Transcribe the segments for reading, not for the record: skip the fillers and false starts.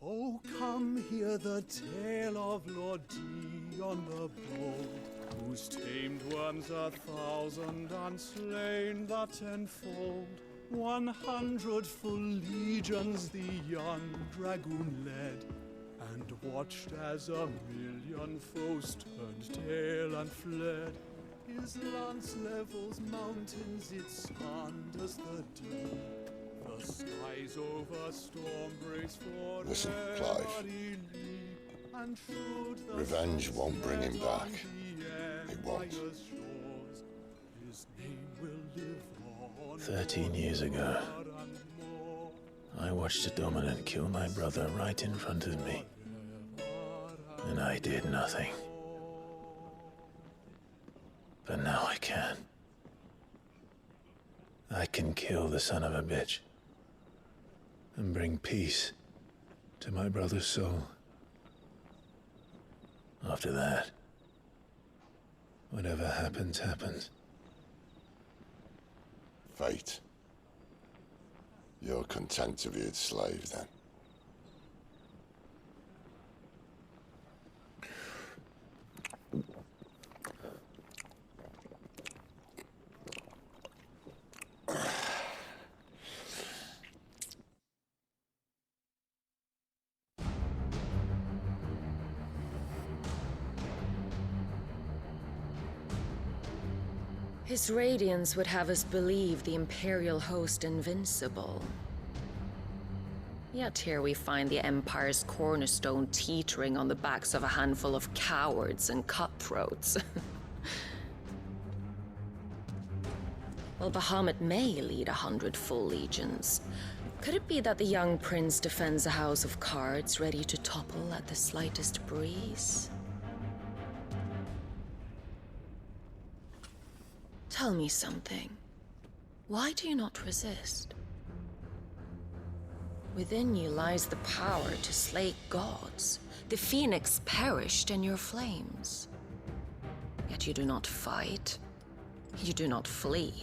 Oh, come hear the tale of Lord Dion the Bold, whose tamed worms 1,000 and slain the tenfold. 100 full legions the young dragoon led, and watched as 1,000,000 foes turned tail and fled. His lance levels mountains, it slanders the deep. The skies over storm breaks for Listen, Clive. Revenge won't bring him back. It won't. 13 years ago, I watched a dominant kill my brother right in front of me, and I did nothing. But now I can. I can kill the son of a bitch and bring peace to my brother's soul. After that, whatever happens, happens. Fate. You're content to be its slave, then? His radiance would have us believe the Imperial host invincible. Yet here we find the Empire's cornerstone teetering on the backs of a handful of cowards and cutthroats. Well, Bahamut may lead 100 full legions. Could it be that the young prince defends a house of cards ready to topple at the slightest breeze? Tell me something. Why do you not resist? Within you lies the power to slay gods. The phoenix perished in your flames. Yet you do not fight. You do not flee.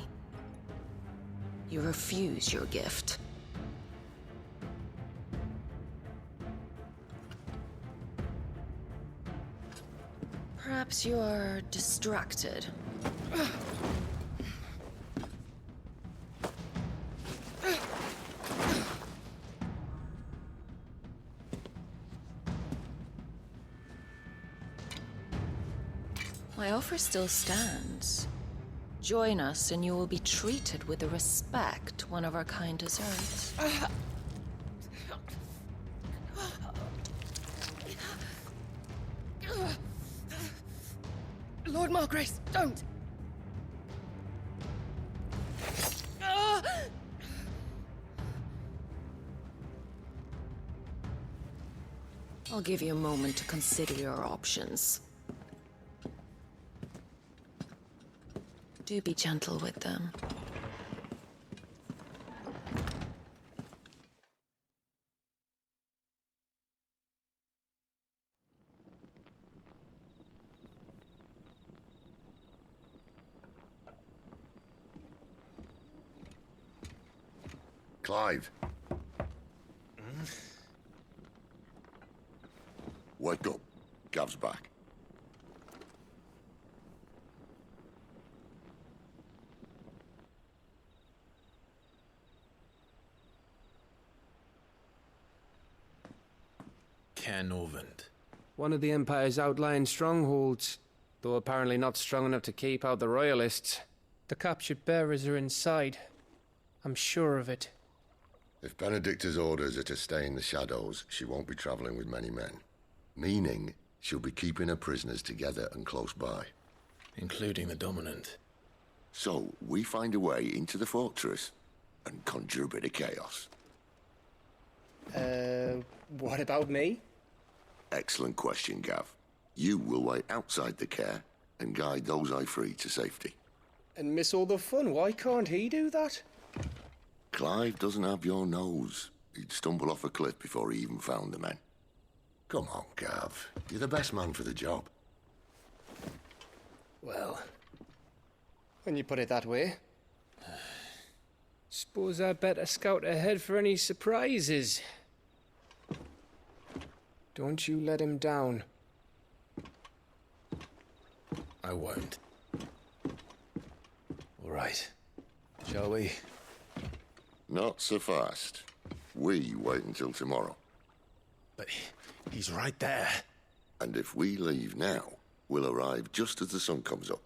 You refuse your gift. Perhaps you are distracted. My offer still stands. Join us and you will be treated with the respect one of our kind deserves. Lord Margrace, don't! I'll give you a moment to consider your options. Do be gentle with them. Clive. Wake up. Gav's back. Canovant. One of the Empire's outlying strongholds, though apparently not strong enough to keep out the Royalists. The captured bearers are inside. I'm sure of it. If Benedicta's orders are to stay in the shadows, she won't be traveling with many men. Meaning, she'll be keeping her prisoners together and close by. Including the Dominant. So, we find a way into the fortress and conjure a bit of chaos. What about me? Excellent question, Gav. You will wait outside the care and guide those I free to safety. And miss all the fun. Why can't he do that? Clive doesn't have your nose. He'd stumble off a cliff before he even found the men. Come on, Gav. You're the best man for the job. Well, when you put it that way. Suppose I'd better scout ahead for any surprises. Don't you let him down. I won't. All right. Shall we? Not so fast. We wait until tomorrow. But he's right there. And if we leave now, we'll arrive just as the sun comes up.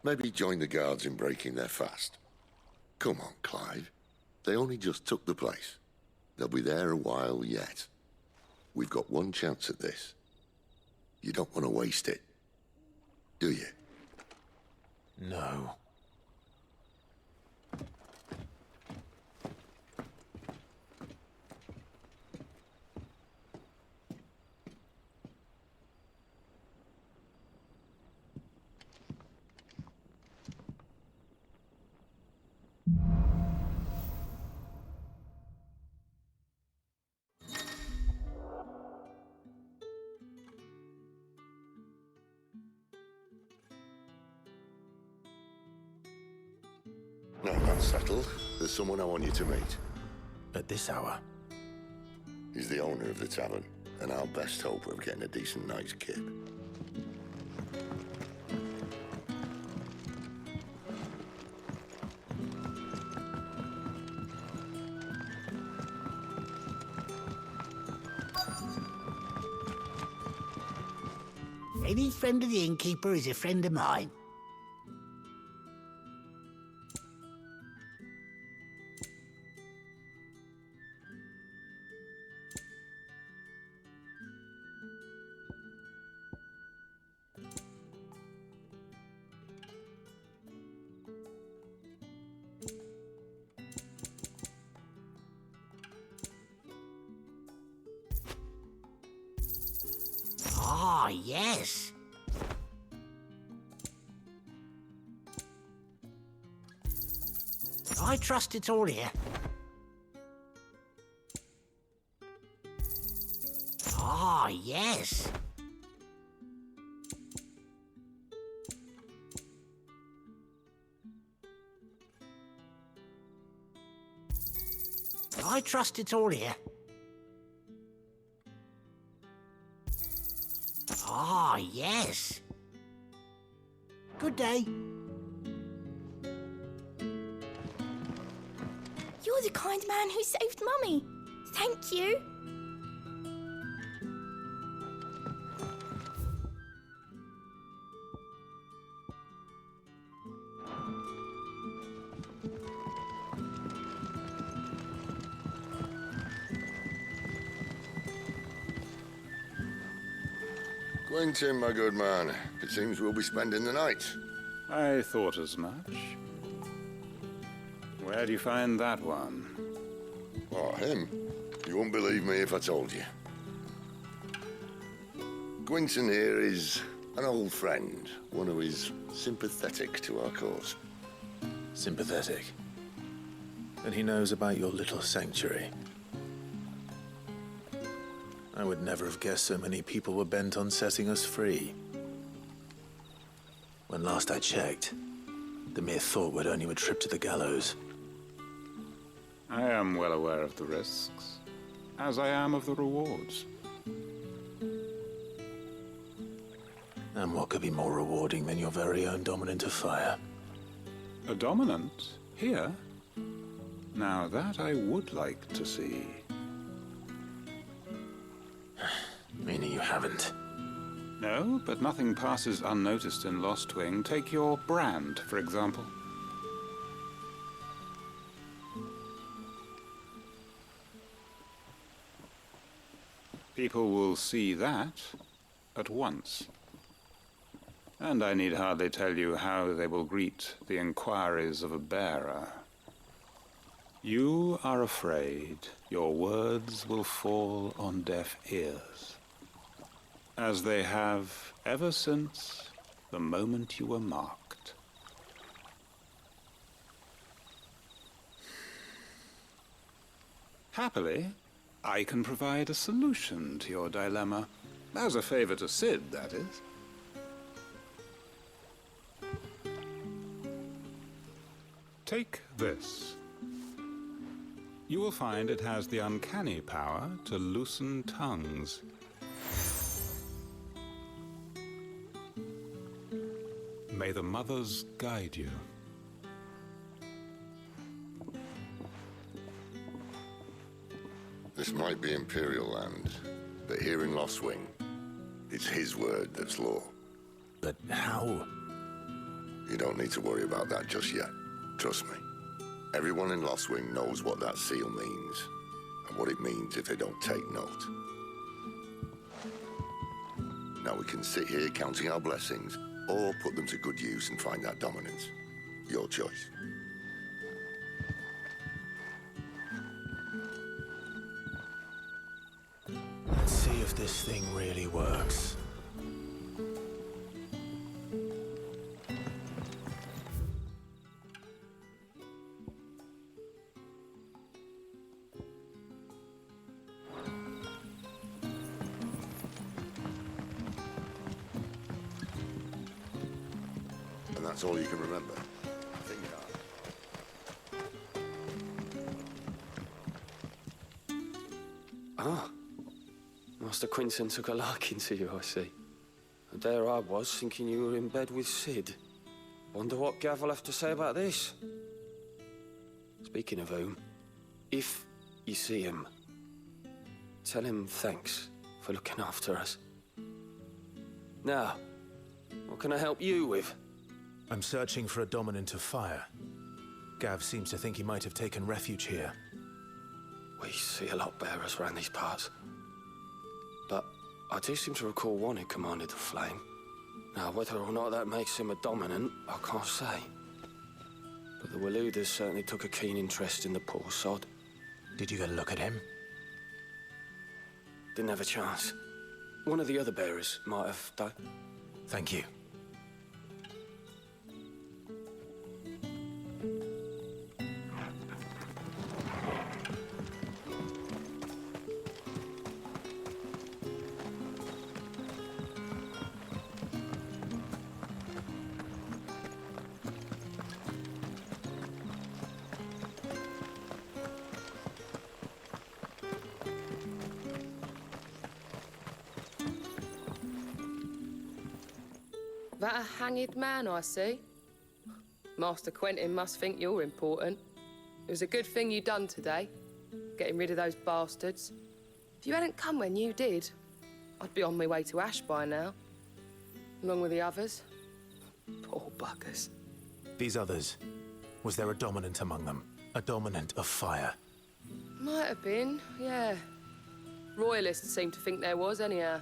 Maybe join the guards in breaking their fast. Come on, Clive. They only just took the place. They'll be there a while yet. We've got one chance at this. You don't want to waste it, do you? No. No, that's settled. There's someone I want you to meet. At this hour? He's the owner of the tavern, and our best hope of getting a decent night's kip. Any friend of the innkeeper is a friend of mine. Ah, yes. I trust it's all here. Ah, yes. I trust it's all here. Ah, yes. Good day. You're the kind man who saved Mummy. Thank you. Quentin, my good man. It seems we'll be spending the night. I thought as much. Where do you find that one? Oh, him? You wouldn't believe me if I told you. Quentin here is an old friend, one who is sympathetic to our cause. Sympathetic. And he knows about your little sanctuary. I would never have guessed so many people were bent on setting us free. When last I checked, the mere thought would earn you a trip to the gallows. I am well aware of the risks, as I am of the rewards. And what could be more rewarding than your very own dominant of fire? A dominant? Here? Now that I would like to see. Meaning you haven't. No, but nothing passes unnoticed in Lost Wing. Take your brand, for example. People will see that at once. And I need hardly tell you how they will greet the inquiries of a bearer. You are afraid your words will fall on deaf ears, as they have ever since the moment you were marked. Happily, I can provide a solution to your dilemma. As a favor to Sid, that is. Take this. You will find it has the uncanny power to loosen tongues. May the mothers guide you. This might be Imperial land, but here in Lost Wing, it's his word that's law. But how? You don't need to worry about that just yet. Trust me. Everyone in Lost Wing knows what that seal means, and what it means if they don't take note. Now we can sit here counting our blessings, or put them to good use and find that dominance. Your choice. Let's see if this thing really works. And that's all you can remember. Think hard. Ah. Master Quinton took a liking to you, I see. And there I was, thinking you were in bed with Sid. Wonder what Gav will have to say about this. Speaking of whom, if you see him, tell him thanks for looking after us. Now, what can I help you with? I'm searching for a dominant of fire. Gav seems to think he might have taken refuge here. We see a lot bearers around these parts. But I do seem to recall one who commanded the flame. Now, whether or not that makes him a dominant, I can't say. But the Waluders certainly took a keen interest in the poor sod. Did you get a look at him? Didn't have a chance. One of the other bearers might have done. Thank you. That a hanged man I see? Master Quentin must think you're important. It was a good thing you done today, getting rid of those bastards. If you hadn't come when you did, I'd be on my way to Ash by now, along with the others. Poor buggers. These others, was there a dominant among them? A dominant of fire? Might have been, yeah. Royalists seem to think there was, anyhow.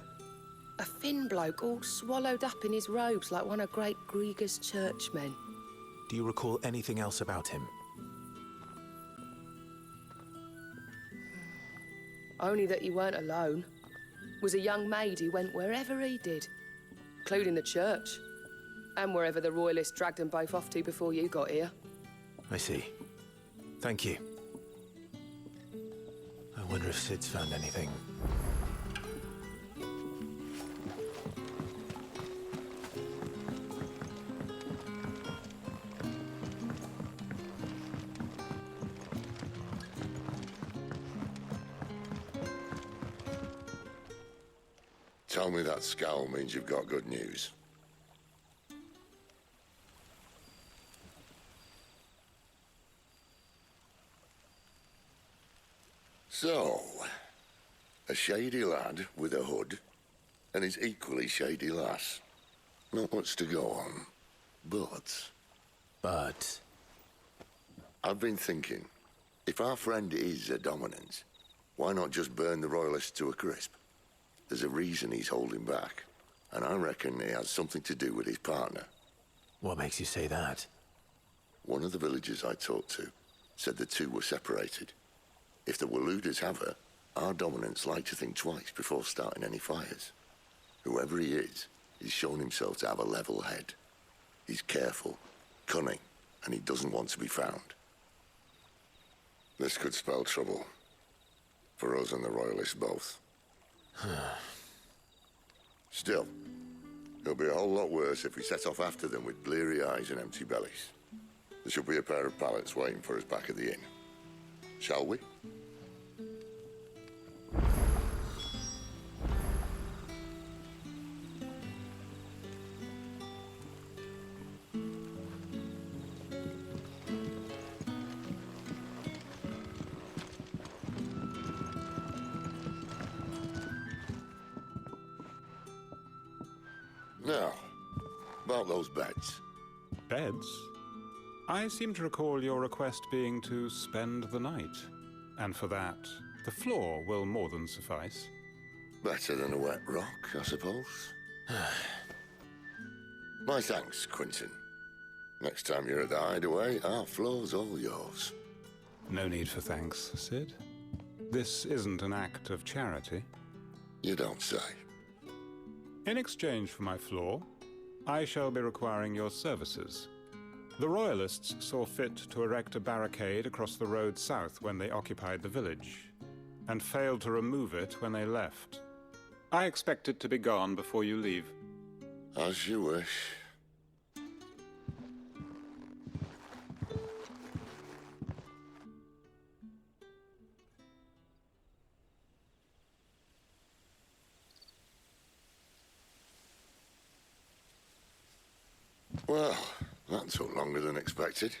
A thin bloke all swallowed up in his robes like one of great Grieger's churchmen. Do you recall anything else about him? Only that he weren't alone. Was a young maid who went wherever he did, including the church, and wherever the Royalists dragged them both off to before you got here. I see. Thank you. I wonder if Sid's found anything. Tell me that scowl means you've got good news. So, a shady lad with a hood, and his equally shady lass. Not much to go on, but... But... I've been thinking, if our friend is a dominant, why not just burn the Royalists to a crisp? There's a reason he's holding back, and I reckon it has something to do with his partner. What makes you say that? One of the villagers I talked to said the two were separated. If the Waluders have her, our dominants like to think twice before starting any fires. Whoever he is, he's shown himself to have a level head. He's careful, cunning, and he doesn't want to be found. This could spell trouble. For us and the Royalists both. Still, it'll be a whole lot worse if we set off after them with bleary eyes and empty bellies. There should be a pair of pallets waiting for us back at the inn. Shall we? Now, about those beds. Beds? I seem to recall your request being to spend the night. And for that, the floor will more than suffice. Better than a wet rock, I suppose. My thanks, Quentin. Next time you're at the hideaway, our floor's all yours. No need for thanks, Sid. This isn't an act of charity. You don't say. In exchange for my floor, I shall be requiring your services. The Royalists saw fit to erect a barricade across the road south when they occupied the village, and failed to remove it when they left. I expect it to be gone before you leave. As you wish. Well, that took longer than expected.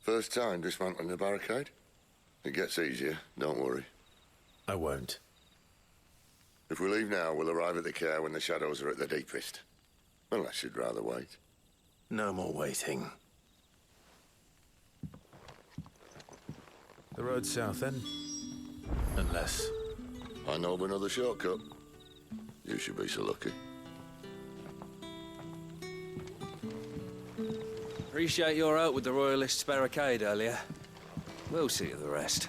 First time dismantling the barricade? It gets easier, don't worry. I won't. If we leave now, we'll arrive at the care when the shadows are at their deepest. Unless you'd rather wait. No more waiting. The road south, then? Unless... I know of another shortcut. You should be so lucky. Appreciate your help with the Royalists' barricade earlier. We'll see to the rest.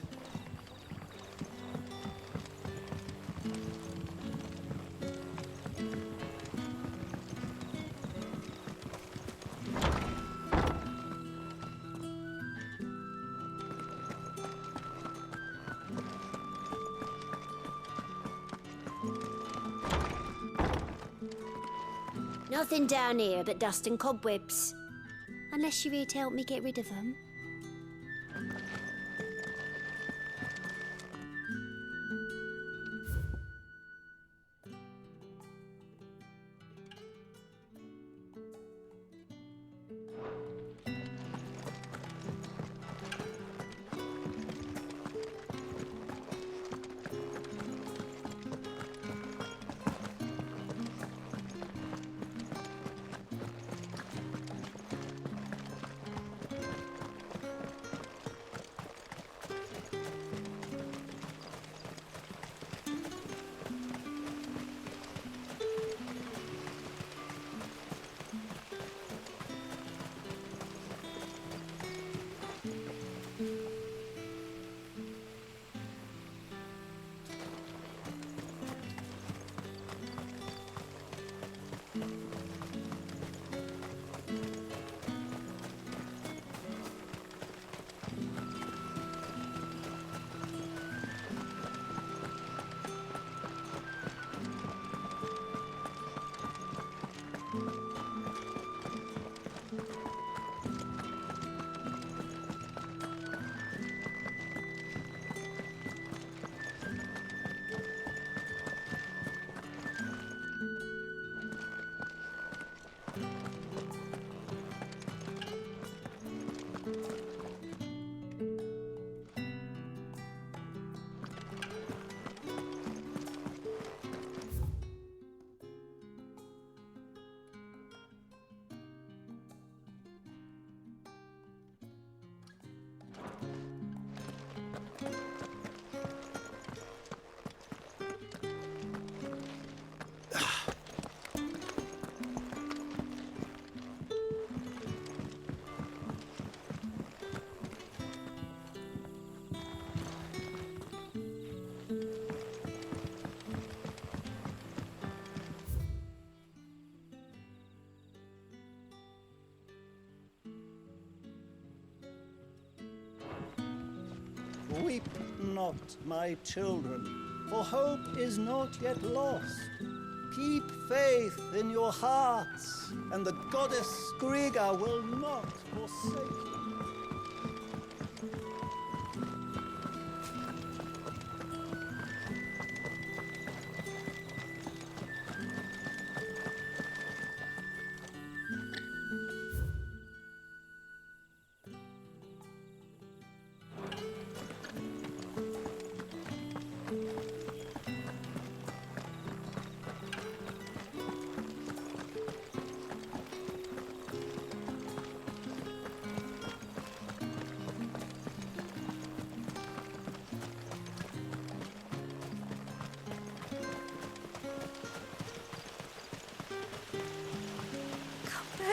Nothing down here but dust and cobwebs. Unless you're here to help me get rid of them. Weep not, my children, for hope is not yet lost. Keep faith in your hearts, and the goddess Skriga will not forsake you.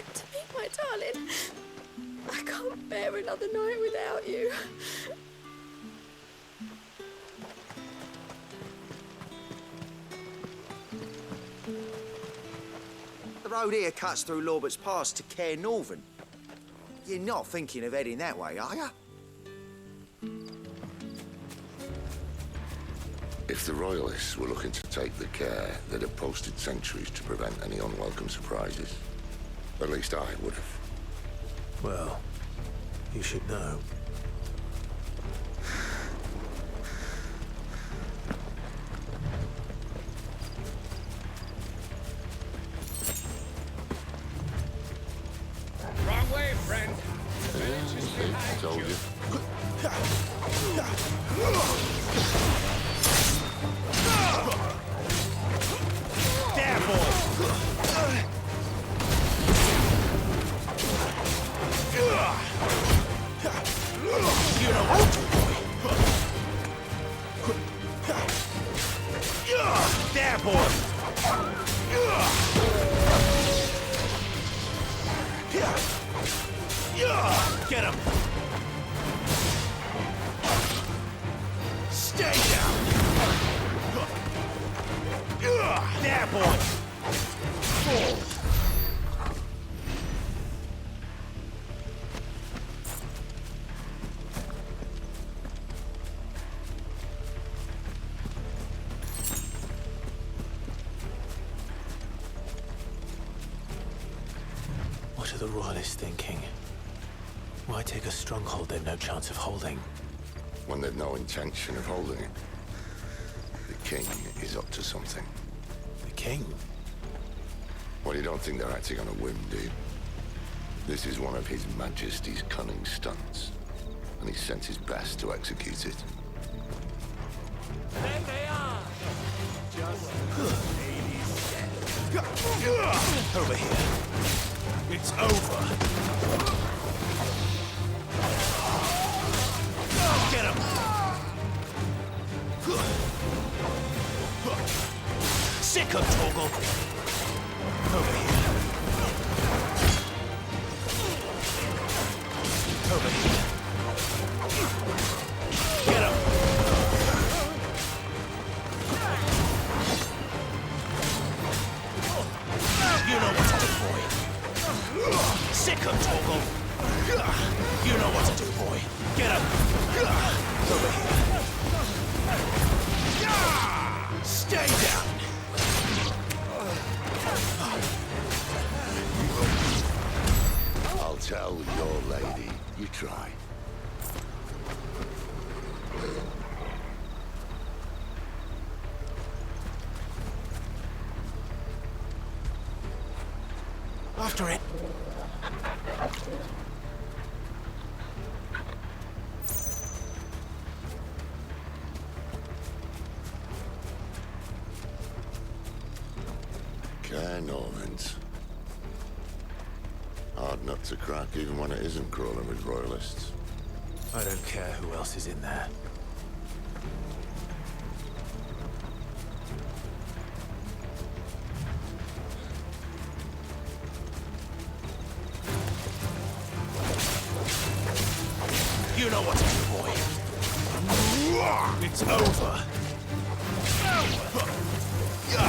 back to me, my darling. I can't bear another night without you. The road here cuts through Lorbert's Pass to Care Northern. You're not thinking of heading that way, are you? If the Royalists were looking to take the care, they'd have posted sentries to prevent any unwelcome surprises. At least I would have. Well, you should know. Wrong way, friend. I told you. There, boy! You know what to do, boy. There, boy! Get him! Stay down! There, boy! What are the Royalists thinking? Why take a stronghold they've no chance of holding? When they've no intention of holding it. The king is up to something. The king? Well, you don't think they're acting on a whim, do you? This is one of His Majesty's cunning stunts, and he's sent his best to execute it. There they are! Just Over here. It's over. Get him! Sick of Torgal! Over here. Over here. Get him! You know what to do, boy. Sick of Torgal! You know what to do, boy. Get him! Over here. Stay down! I'll tell your lady. You try. After it. Care Normans. Hard nut to crack, even when it isn't crawling with Royalists. I don't care who else is in there. You know what to do, boy. It's over.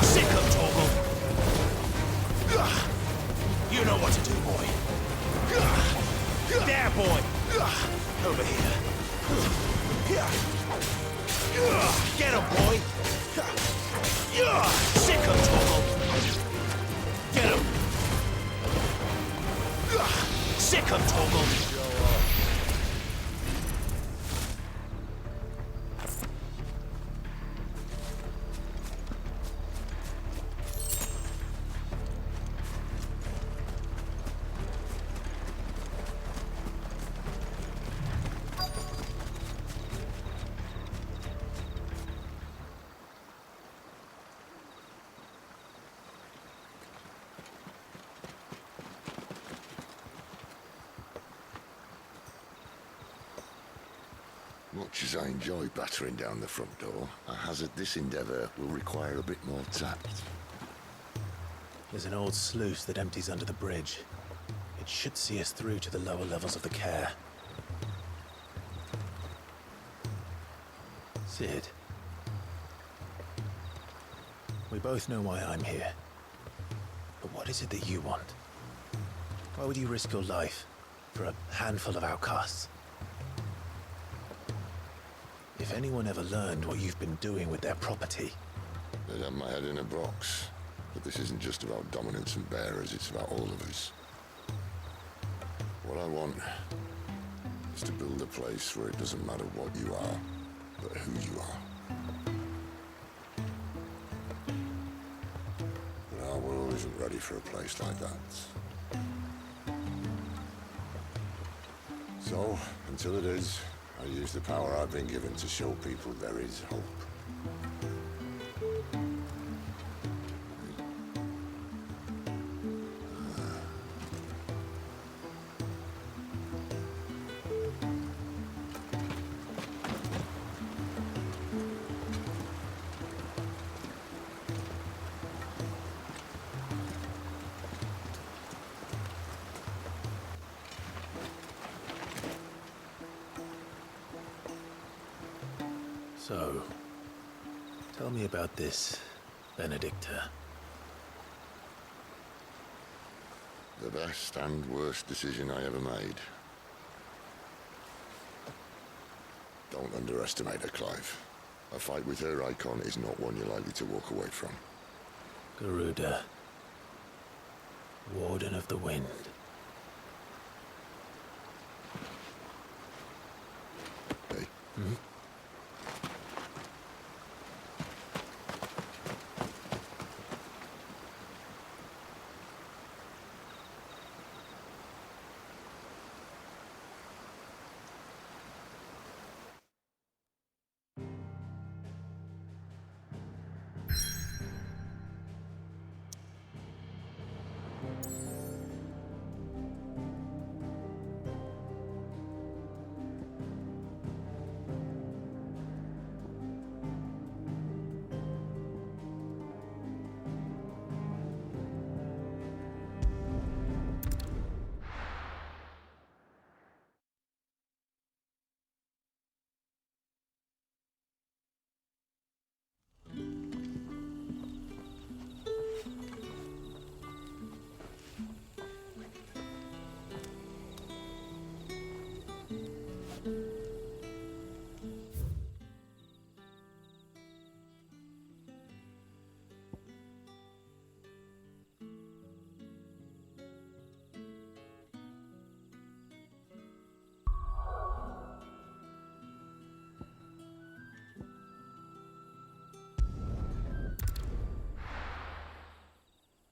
Sick of Torgal. You know what to do, boy. There, boy. Over here. Get him, boy. Sick of Torgal. Get him. Sick of Torgal. Much as I enjoy battering down the front door, I hazard this endeavour will require a bit more tact. There's an old sluice that empties under the bridge. It should see us through to the lower levels of the care. Sid. We both know why I'm here. But what is it that you want? Why would you risk your life for a handful of outcasts? If anyone ever learned what you've been doing with their property... They'd have my head in a box. But this isn't just about dominance and bearers, it's about all of us. What I want is to build a place where it doesn't matter what you are, but who you are. But our world isn't ready for a place like that. So, until it is, I use the power I've been given to show people there is hope. So, tell me about this, Benedicta. The best and worst decision I ever made. Don't underestimate her, Clive. A fight with her icon is not one you're likely to walk away from. Garuda. Warden of the Wind. Hey. Hmm?